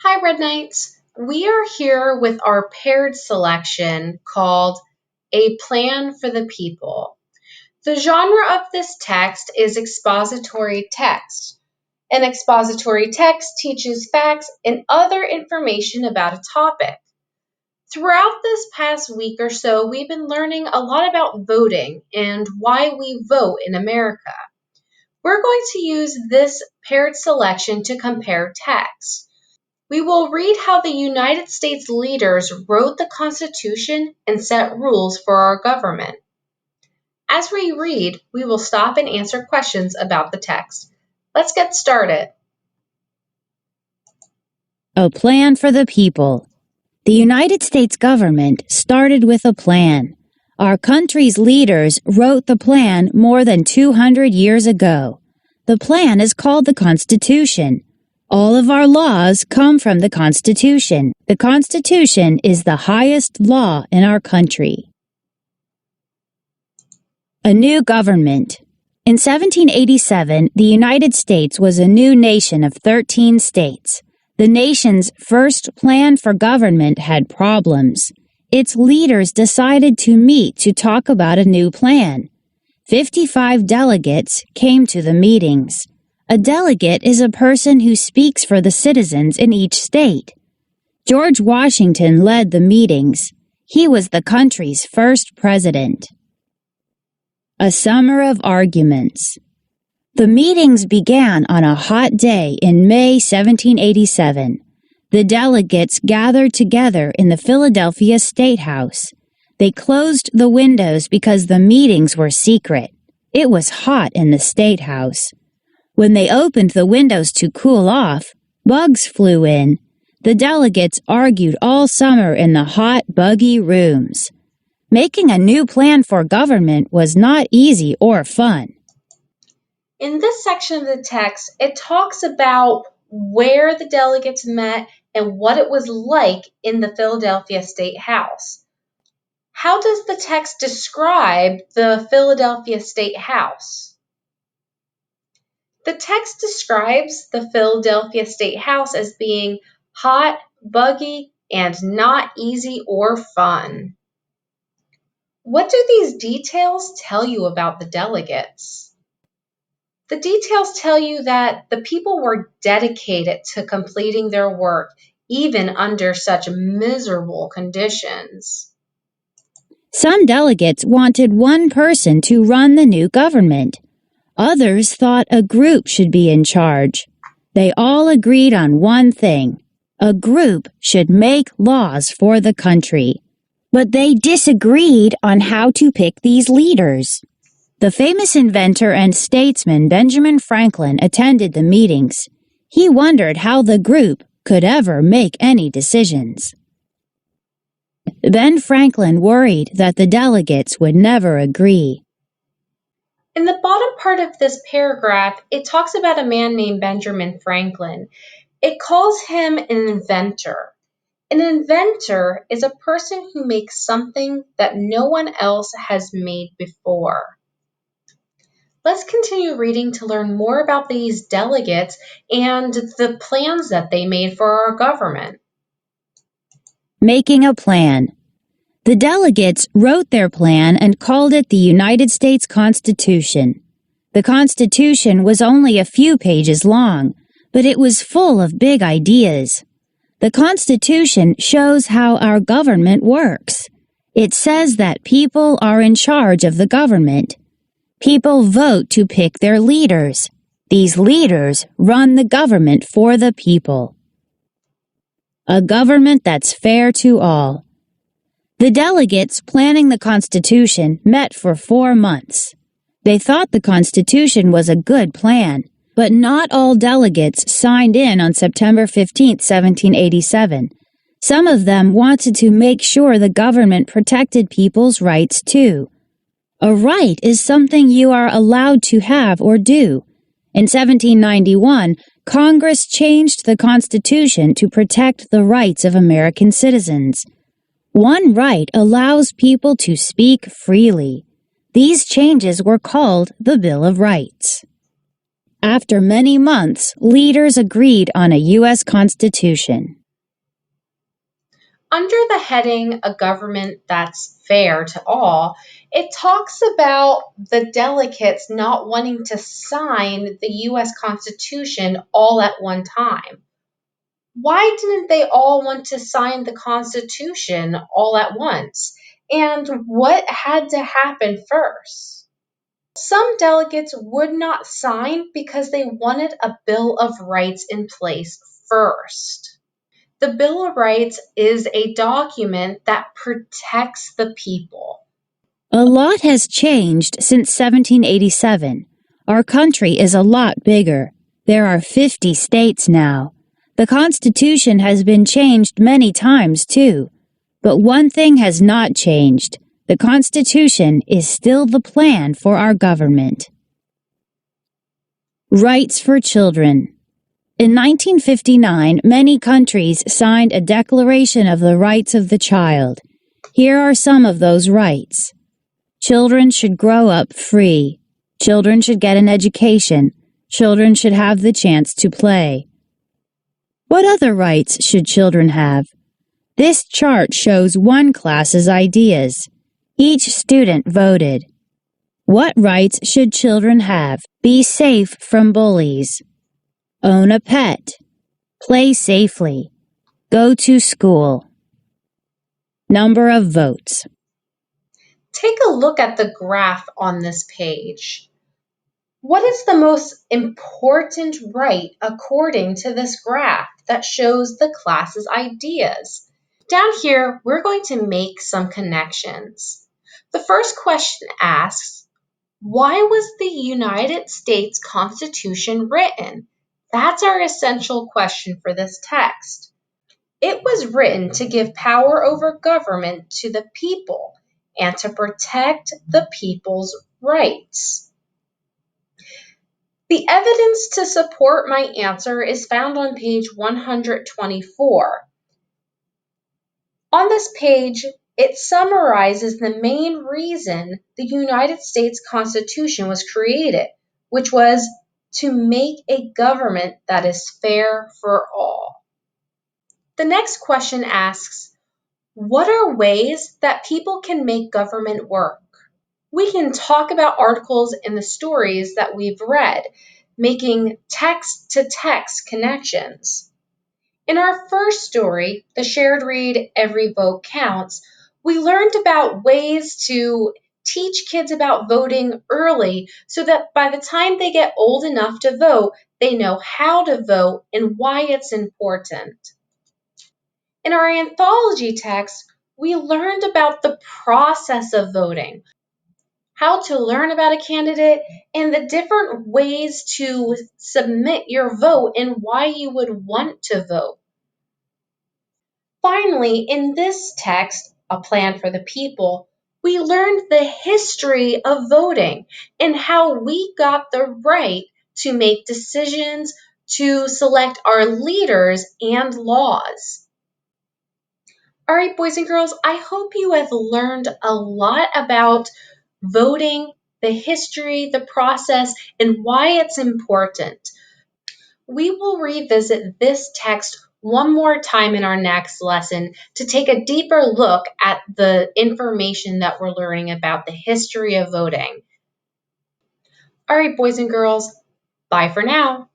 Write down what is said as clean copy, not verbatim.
Hi, Red Knights. We are here with our paired selection called A Plan for the People. The genre of this text is expository text. An expository text teaches facts and other information about a topic. Throughout this past week or so, we've been learning a lot about voting and why we vote in America. We're going to use this paired selection to compare texts. We will read how the United States leaders wrote the Constitution and set rules for our government. As we read, we will stop and answer questions about the text. Let's get started. A plan for the people. The United States government started with a plan. Our country's leaders wrote the plan more than 200 years ago. The plan is called the Constitution. All of our laws come from the Constitution. The Constitution is the highest law in our country. A new government. In 1787, the United States was a new nation of 13 states. The nation's first plan for government had problems. Its leaders decided to meet to talk about a new plan. 55 delegates came to the meetings. A delegate is a person who speaks for the citizens in each state. George Washington led the meetings. He was the country's first president. A summer of arguments. The meetings began on a hot day in May 1787. The delegates gathered together in the Philadelphia State House. They closed the windows because the meetings were secret. It was hot in the State House. When they opened the windows to cool off, bugs flew in. The delegates argued all summer in the hot, buggy rooms. Making a new plan for government was not easy or fun. In this section of the text, it talks about where the delegates met and what it was like in the Philadelphia State House. How does the text describe the Philadelphia State House? The text describes the Philadelphia State House as being hot, buggy, and not easy or fun. What do these details tell you about the delegates? The details tell you that the people were dedicated to completing their work, even under such miserable conditions. Some delegates wanted one person to run the new government. Others thought a group should be in charge. They all agreed on one thing. A group should make laws for the country. But they disagreed on how to pick these leaders. The famous inventor and statesman Benjamin Franklin attended the meetings. He wondered how the group could ever make any decisions. Ben Franklin worried that the delegates would never agree. In the bottom part of this paragraph, it talks about a man named Benjamin Franklin. It calls him an inventor. An inventor is a person who makes something that no one else has made before. Let's continue reading to learn more about these delegates and the plans that they made for our government. Making a plan. The delegates wrote their plan and called it the United States Constitution. The Constitution was only a few pages long, but it was full of big ideas. The Constitution shows how our government works. It says that people are in charge of the government. People vote to pick their leaders. These leaders run the government for the people. A government that's fair to all. The delegates planning the Constitution met for 4 months. They thought the Constitution was a good plan, but not all delegates signed in on September 15, 1787. Some of them wanted to make sure the government protected people's rights too. A right is something you are allowed to have or do. In 1791, Congress changed the Constitution to protect the rights of American citizens. One right allows people to speak freely. These changes were called the Bill of Rights. After many months, leaders agreed on a U.S. Constitution. Under the heading A Government That's Fair to All, it talks about the delegates not wanting to sign the U.S. Constitution all at one time. Why didn't they all want to sign the Constitution all at once? And what had to happen first? Some delegates would not sign because they wanted a Bill of Rights in place first. The Bill of Rights is a document that protects the people. A lot has changed since 1787. Our country is a lot bigger. There are 50 states now. The Constitution has been changed many times, too. But one thing has not changed. The Constitution is still the plan for our government. Rights for Children. In 1959, many countries signed a Declaration of the Rights of the Child. Here are some of those rights. Children should grow up free. Children should get an education. Children should have the chance to play. What other rights should children have? This chart shows one class's ideas. Each student voted. What rights should children have? Be safe from bullies. Own a pet. Play safely. Go to school. Number of votes. Take a look at the graph on this page. What is the most important right according to this graph that shows the class's ideas? Down here, we're going to make some connections. The first question asks, why was the United States Constitution written? That's our essential question for this text. It was written to give power over government to the people and to protect the people's rights. The evidence to support my answer is found on page 124. On this page, it summarizes the main reason the United States Constitution was created, which was to make a government that is fair for all. The next question asks, what are ways that people can make government work? We can talk about articles in the stories that we've read, making text-to-text connections. In our first story, the shared read Every Vote Counts, we learned about ways to teach kids about voting early so that by the time they get old enough to vote, they know how to vote and why it's important. In our anthology text, we learned about the process of voting, how to learn about a candidate, and the different ways to submit your vote and why you would want to vote. Finally, in this text, A Plan for the People, we learned the history of voting and how we got the right to make decisions to select our leaders and laws. All right, boys and girls, I hope you have learned a lot about voting, the history, the process, and why it's important. We will revisit this text one more time in our next lesson to take a deeper look at the information that we're learning about the history of voting. All right, boys and girls, bye for now.